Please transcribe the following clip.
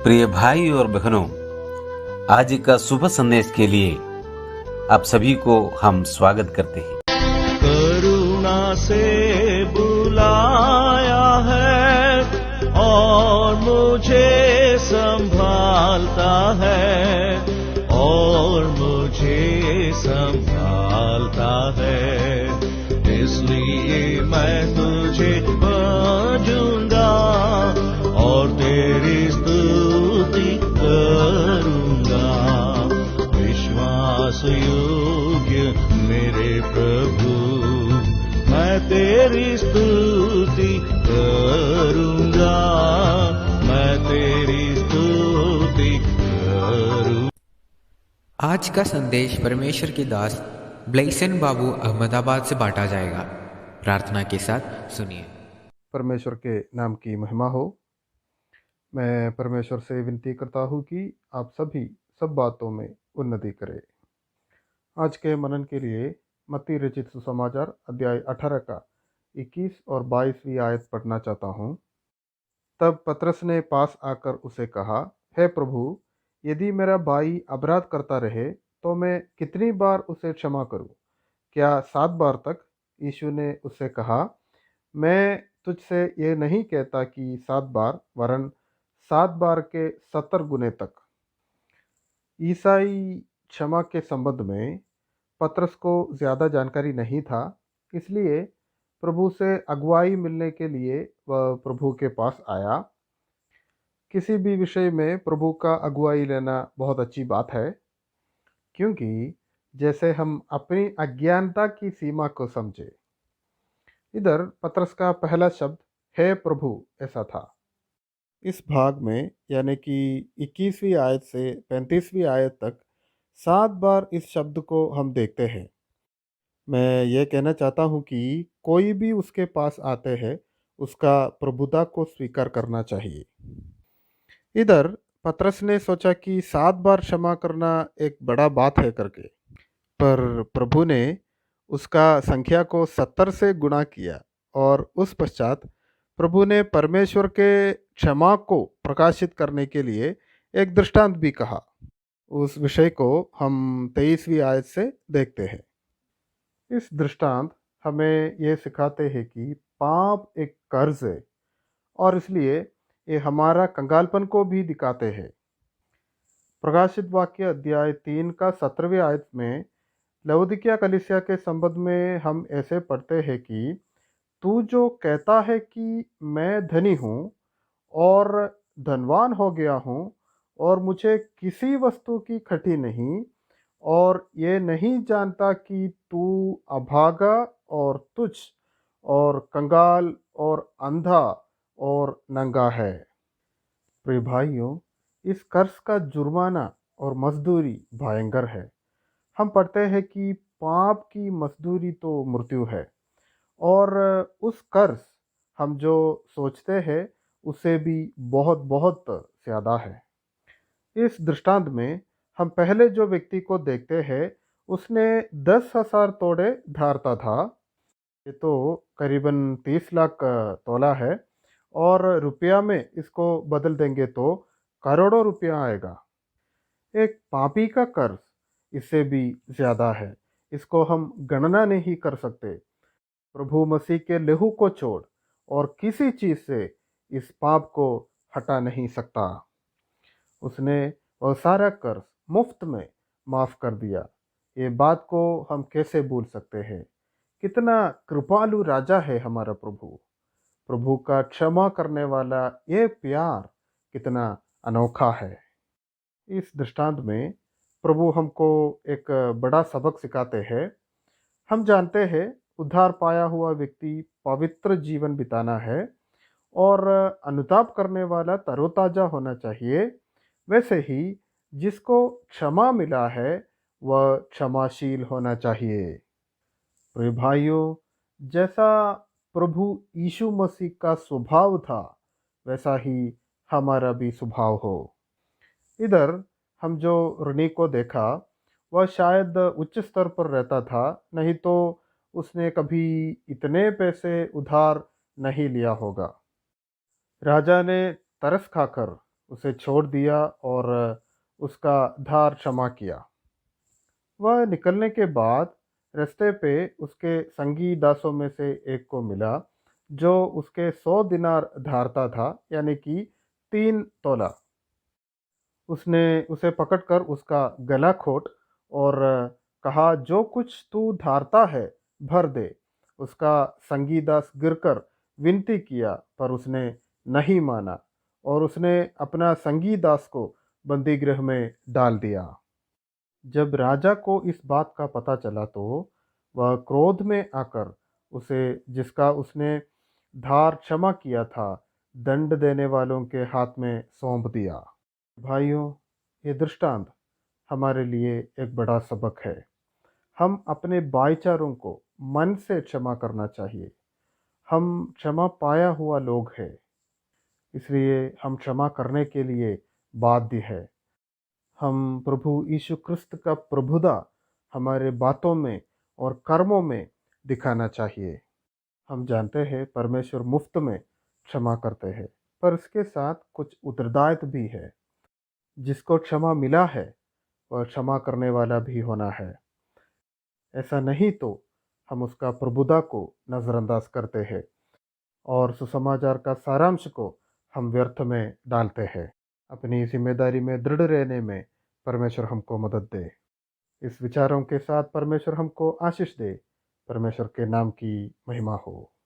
प्रिय भाई और बहनों, आज का शुभ संदेश के लिए आप सभी को हम स्वागत करते हैं। करुणा से बुलाया है और मुझे संभालता है और मुझे संभालता है, इसलिए मैं तुझे भजूंगा और तेरी स्तुति करूंगा। विश्वास योग्य मेरे प्रभु, मैं तेरी स्तुति करूंगा, मैं तेरी स्तुति करूंगा। आज का संदेश परमेश्वर के दास ब्लेसन बाबू अहमदाबाद से बांटा जाएगा। प्रार्थना के साथ सुनिए। परमेश्वर के नाम की महिमा हो। मैं परमेश्वर से विनती करता हूँ कि आप सभी सब बातों में उन्नति करें। आज के मनन के लिए मत्ती रचित सुसमाचार अध्याय 18 का 21 और 22वीं आयत पढ़ना चाहता हूँ। तब पतरस ने पास आकर उसे कहा, हे प्रभु, यदि मेरा भाई अपराध करता रहे तो मैं कितनी बार उसे क्षमा करूं? क्या 7 बार तक? यीशु ने उससे कहा, मैं तुझसे ये नहीं कहता कि 7 बार, वरन 7 बार के 70 गुने तक। ईसाई क्षमा के संबंध में पतरस को ज़्यादा जानकारी नहीं था, इसलिए प्रभु से अगुवाई मिलने के लिए वह प्रभु के पास आया। किसी भी विषय में प्रभु का अगुवाई लेना बहुत अच्छी बात है, क्योंकि जैसे हम अपनी अज्ञानता की सीमा को समझे। इधर पतरस का पहला शब्द हे प्रभु ऐसा था। इस भाग में यानी कि 21वीं आयत से 35वीं आयत तक 7 बार इस शब्द को हम देखते हैं। मैं ये कहना चाहता हूँ कि कोई भी उसके पास आते हैं, उसका प्रभुता को स्वीकार करना चाहिए। इधर पतरस ने सोचा कि 7 बार क्षमा करना एक बड़ा बात है करके, पर प्रभु ने उसका संख्या को 70 से गुणा किया और उस पश्चात प्रभु ने परमेश्वर के क्षमा को प्रकाशित करने के लिए एक दृष्टांत भी कहा। उस विषय को हम 23वीं आयत से देखते हैं। इस दृष्टांत हमें ये सिखाते हैं कि पाप एक कर्ज है और इसलिए ये हमारा कंगालपन को भी दिखाते हैं। प्रकाशित वाक्य अध्याय 3 का 17वीं आयत में लवोदिकिया कलीसिया के संबंध में हम ऐसे पढ़ते हैं कि तू जो कहता है कि मैं धनी हूँ और धनवान हो गया हूँ और मुझे किसी वस्तु की खटी नहीं, और ये नहीं जानता कि तू अभागा और तुच्छ और कंगाल और अंधा और नंगा है। प्रिय भाइयों, इस कर्ज का जुर्माना और मजदूरी भयंकर है। हम पढ़ते हैं कि पाप की मजदूरी तो मृत्यु है, और उस कर्ज हम जो सोचते हैं उससे भी बहुत बहुत ज़्यादा है। इस दृष्टांत में हम पहले जो व्यक्ति को देखते हैं, उसने 10,000 तोड़े धारता था। ये तो करीबन 30 लाख तोला है, और रुपया में इसको बदल देंगे तो करोड़ों रुपया आएगा। एक पापी का कर्ज इससे भी ज़्यादा है, इसको हम गणना नहीं कर सकते। प्रभु मसीह के लहू को छोड़ और किसी चीज़ से इस पाप को हटा नहीं सकता। उसने वह सारा कर्ज मुफ्त में माफ़ कर दिया। ये बात को हम कैसे भूल सकते हैं? कितना कृपालु राजा है हमारा प्रभु। प्रभु का क्षमा करने वाला ये प्यार कितना अनोखा है। इस दृष्टांत में प्रभु हमको एक बड़ा सबक सिखाते हैं। हम जानते हैं उद्धार पाया हुआ व्यक्ति पवित्र जीवन बिताना है और अनुताप करने वाला तरोताजा होना चाहिए। वैसे ही जिसको क्षमा मिला है वह क्षमाशील होना चाहिए। प्रिय भाइयों, जैसा प्रभु यीशु मसीह का स्वभाव था, वैसा ही हमारा भी स्वभाव हो। इधर हम जो ऋणी को देखा, वह शायद उच्च स्तर पर रहता था, नहीं तो उसने कभी इतने पैसे उधार नहीं लिया होगा। राजा ने तरस खाकर उसे छोड़ दिया और उसका धार क्षमा किया। वह निकलने के बाद रास्ते पे उसके संगी दासों में से एक को मिला, जो उसके 100 दिनार धारता था, यानी कि 3 तोला। उसने उसे पकड़कर उसका गला घोट और कहा, जो कुछ तू धारता है भर दे। उसका संगी दास गिरकर विनती किया, पर उसने नहीं माना और उसने अपना संगी दास को बंदीगृह में डाल दिया। जब राजा को इस बात का पता चला तो वह क्रोध में आकर उसे, जिसका उसने धार क्षमा किया था, दंड देने वालों के हाथ में सौंप दिया। भाइयों, ये दृष्टांत हमारे लिए एक बड़ा सबक है। हम अपने भाईचारों को मन से क्षमा करना चाहिए। हम क्षमा पाया हुआ लोग हैं, इसलिए हम क्षमा करने के लिए बाध्य है। हम प्रभु यीशु क्रिस्त का प्रभुता हमारे बातों में और कर्मों में दिखाना चाहिए। हम जानते हैं परमेश्वर मुफ्त में क्षमा करते हैं, पर इसके साथ कुछ उत्तरदायित्व भी है। जिसको क्षमा मिला है वह क्षमा करने वाला भी होना है। ऐसा नहीं तो हम उसका प्रभुता को नज़रअंदाज करते हैं और सुसमाचार का सारांश को हम व्यर्थ में डालते हैं। अपनी जिम्मेदारी में दृढ़ रहने में परमेश्वर हमको मदद दे। इस विचारों के साथ परमेश्वर हमको आशीष दे। परमेश्वर के नाम की महिमा हो।